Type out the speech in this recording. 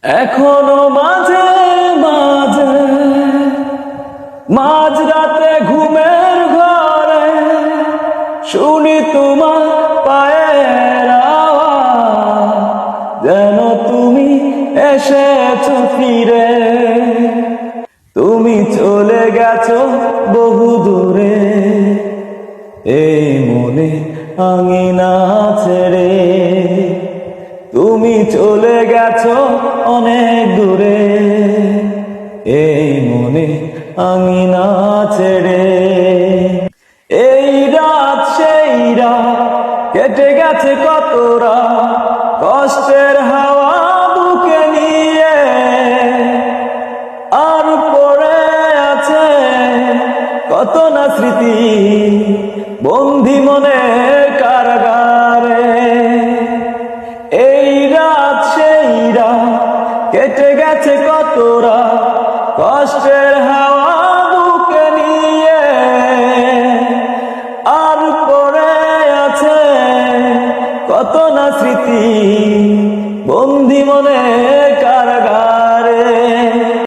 এখনো মাঝে মাঝে মাঝরাতে ঘুমের ঘরে শুনি তোমার পায়ের আওয়াজ, যেন তুমি এসেছো ফিরে। তুমি চলে গেছো বহু দূরে, এই মনে আঙিনা ছেড়ে। তুমি চলে গেছো অনেক দূরে, এই মনে আঙিনা ছেড়ে। এই রাত সেই রাত কেটে গেছে কত রাত, কষ্টের হাওয়া বুকে নিয়ে, আর পড়ে আছে কত না স্মৃতি বন্দি মনের কারাগারে। এই রাত সেই রাত কেটে গেছে কত রাত, কষ্টের হাওয়া বুকে নিয়ে, আর পড়ে আছে কত না স্মৃতি বন্দি মনের